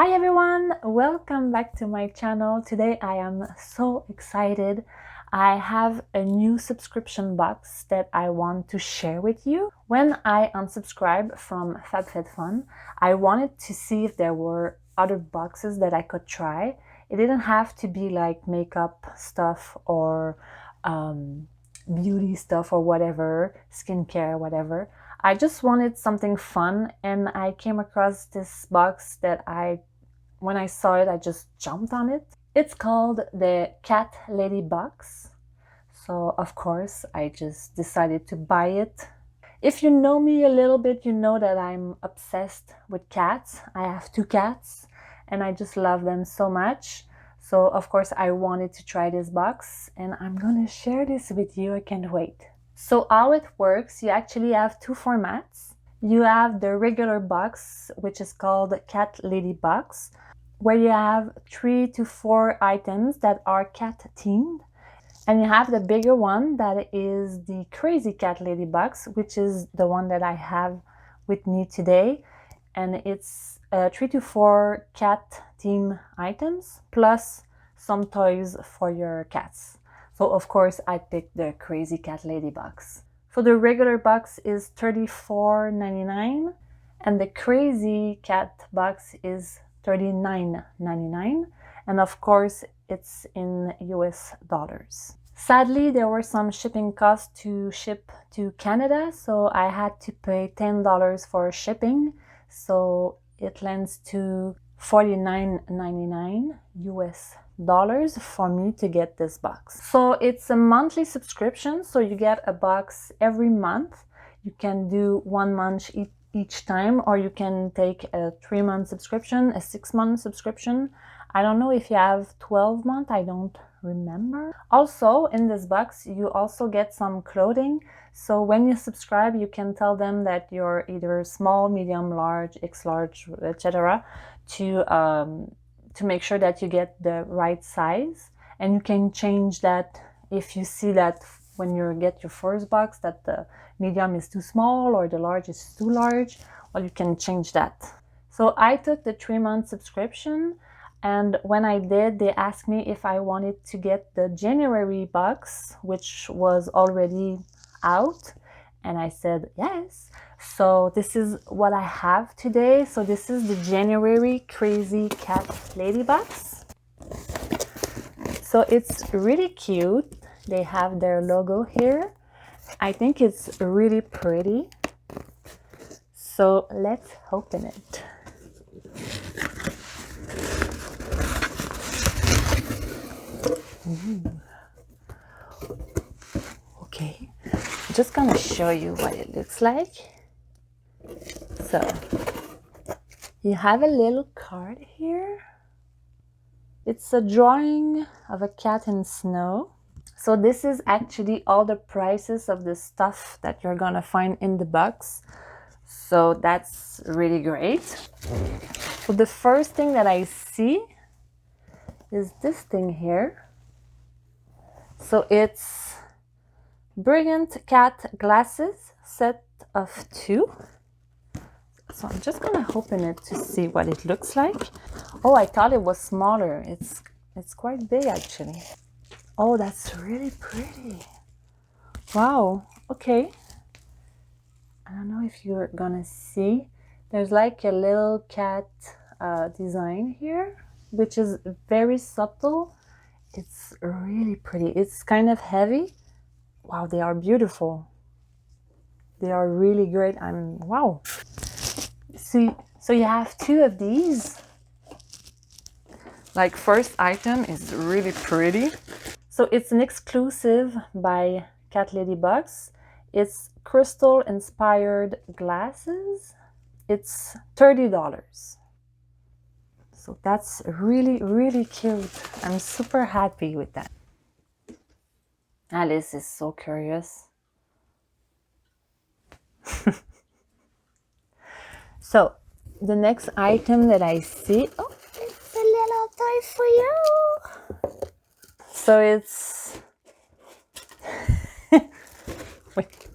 Hi everyone, welcome back to my channel. Today I am so excited. I have a new subscription box that I want to share with you. When I unsubscribed from FabFitFun, I wanted to see if there were other boxes that I could try. It didn't have to be like makeup stuff or beauty stuff or whatever, skincare, whatever. I just wanted something fun, and I came across this box that when I saw it, I just jumped on it. It's called the Cat Lady box. So of course, I just decided to buy it. If you know me a little bit, you know that I'm obsessed with cats. I have 2 cats and I just love them so much. So of course, I wanted to try this box and I'm gonna share this with you. I can't wait. So how it works, you actually have 2 formats. You have the regular box, which is called Cat Lady box, where you have 3 to 4 items that are cat themed. And you have the bigger one that is the Crazy Cat Lady box, which is the one that I have with me today. And it's 3 to 4 cat theme items plus some toys for your cats. So of course I picked the Crazy Cat Lady box. So the regular box is $34.99 and the Crazy Cat box is $39.99, and of course it's in US dollars. Sadly, there were some shipping costs to ship to Canada, so I had to pay $10 for shipping, so it lands to $49.99 US dollars for me to get this box. So it's a monthly subscription, so you get a box every month. You can do 1 month each time, or you can take a 3-month subscription, a 6-month subscription. I don't know if you have 12 months, I don't remember. Also in this box you also get some clothing, so when you subscribe you can tell them that you're either small, medium, large, X large, etc. to make sure that you get the right size, and you can change that if you see that when you get your first box that the medium is too small or the large is too large. Well, you can change that. So I took the 3-month subscription, and when I did, they asked me if I wanted to get the January box, which was already out, and I said yes. So this is what I have today. So this is the January Crazy Cat Lady box. So it's really cute. They have their logo here. I think it's really pretty. So let's open it. Okay, I'm just gonna show you what it looks like. So you have a little card here. It's a drawing of a cat in snow. So this is actually all the prices of the stuff that you're gonna find in the box. So that's really great. So the first thing that I see is this thing here. So it's Brilliant Cat Glasses, set of 2. So I'm just gonna open it to see what it looks like. Oh, I thought it was smaller. It's quite big actually. Oh, that's really pretty. Wow, okay. I don't know if you're gonna see. There's like a little cat design here, which is very subtle. It's really pretty. It's kind of heavy. Wow, they are beautiful. They are really great. Wow. See, so you have 2 of these. Like, first item is really pretty. So it's an exclusive by Cat Lady box. It's crystal inspired glasses. It's $30. So that's really, really cute. I'm super happy with that. Alice is so curious. So the next item that I see, oh, it's a little toy for you. So it's wait.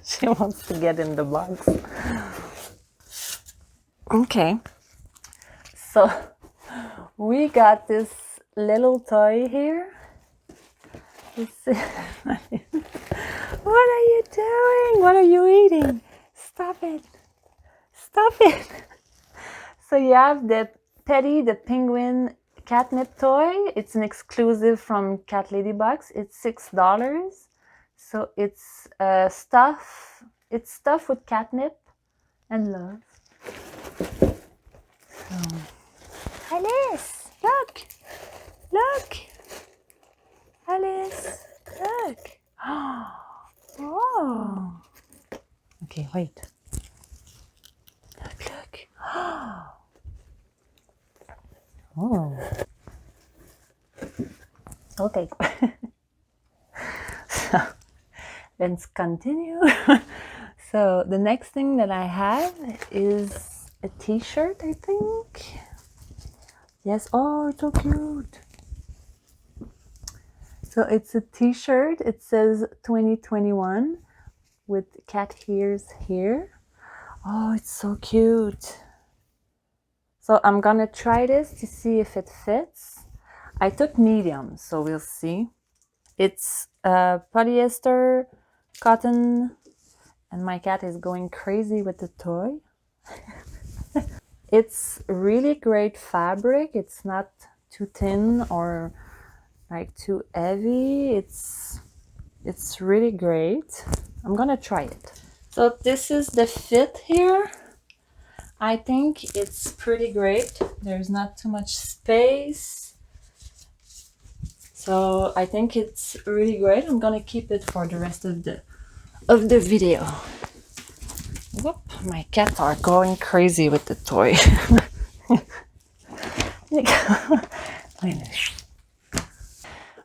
She wants to get in the box. Okay, So we got this little toy here. What are you doing? What are you eating? Stop it. Stop it. So you have the Teddy the Penguin catnip toy. It's an exclusive from Cat Lady Box. It's $6. So it's stuff. It's stuff with catnip and love. So, Alice, look. Look. Alice, look. Oh. Okay, wait. Look. Oh. Okay. So let's continue. So the next thing that I have is a t-shirt, I think. Yes. Oh, it's so cute. So it's a t-shirt. It says 2021 with cat ears here. Oh, it's so cute. So I'm gonna try this to see if it fits. I took medium, so we'll see. It's polyester, cotton, and my cat is going crazy with the toy. It's really great fabric. It's not too thin or like too heavy. It's really great. I'm gonna try it. So this is the fit here. I think it's pretty great. There's not too much space. So I think it's really great. I'm gonna keep it for the rest of the video. Whoop, my cats are going crazy with the toy.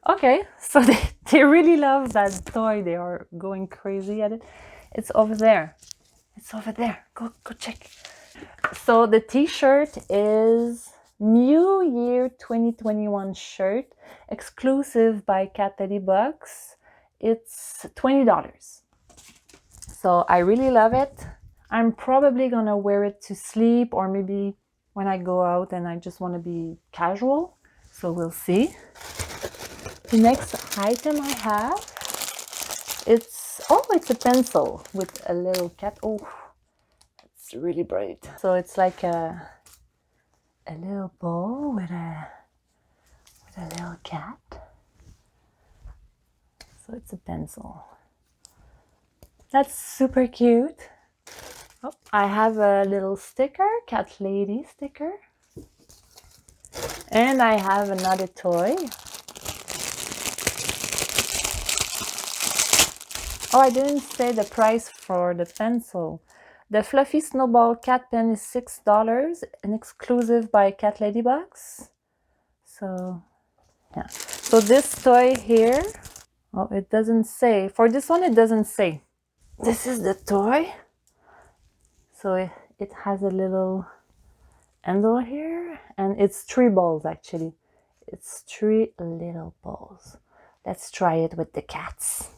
Okay, so they really love that toy. They are going crazy at it. It's over there. It's over there. Go check. So the t-shirt is New Year 2021 shirt, exclusive by Cat Lady Box. It's $20. So I really love it. I'm probably gonna wear it to sleep, or maybe when I go out and I just want to be casual. So we'll see. The next item I have, it's a pencil with a little cat. Oh, it's really bright. So it's like a little bowl with a little cat. So it's a pencil. That's super cute. Oh, I have a little sticker, Cat Lady sticker. And I have another toy. Oh, I didn't say the price for the pencil. The Fluffy Snowball cat pen is $6, an exclusive by Cat Lady Box. So, yeah. So this toy here, oh, it doesn't say. For this one, it doesn't say. This is the toy. So it has a little handle here, and it's 3 balls actually. It's 3 little balls. Let's try it with the cats.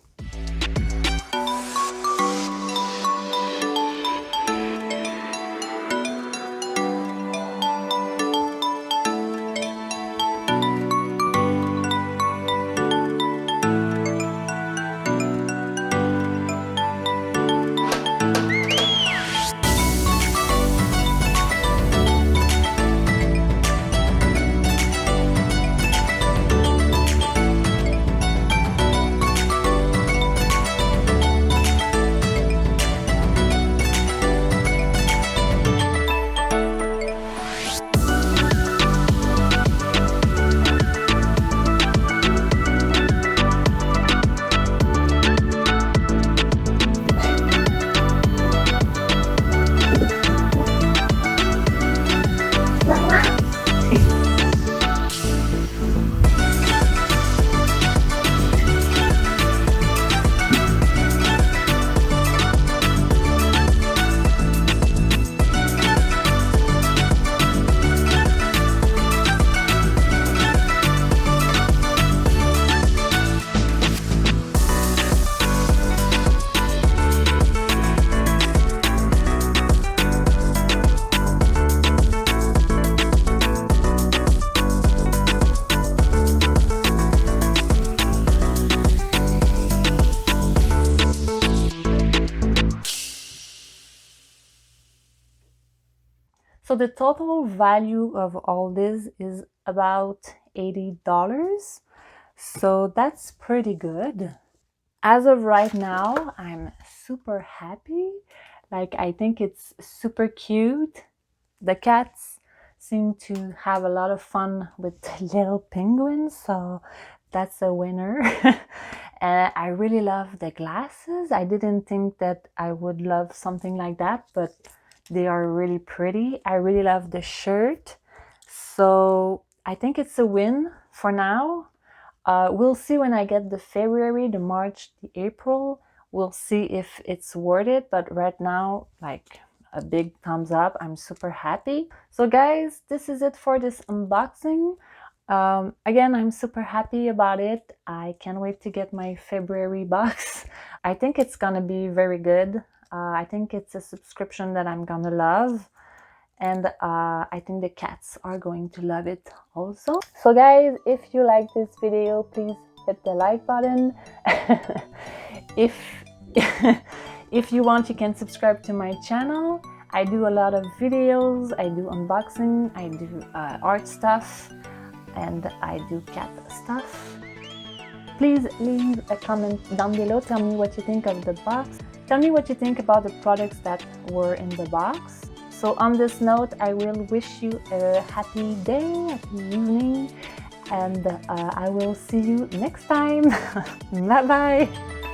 the total value of all this is about $80. So that's pretty good. As of right now, I'm super happy. Like, I think it's super cute. The cats seem to have a lot of fun with little penguins, so that's a winner. I really love the glasses. I didn't think that I would love something like that, but they are really pretty. I really love the shirt. So I think it's a win for now. We'll see when I get the February, the March, the April. We'll see if it's worth it. But right now, like, a big thumbs up. I'm super happy. So guys, this is it for this unboxing. Again, I'm super happy about it. I can't wait to get my February box. I think it's gonna be very good. I think it's a subscription that I'm gonna love. And I think the cats are going to love it also. So guys, if you like this video, please hit the like button. if if you want, you can subscribe to my channel. I do a lot of videos, I do unboxing, I do art stuff, and I do cat stuff. Please leave a comment down below. Tell me what you think of the box. Tell me what you think about the products that were in the box. So on this note, I will wish you a happy day, happy evening, and I will see you next time. Bye bye.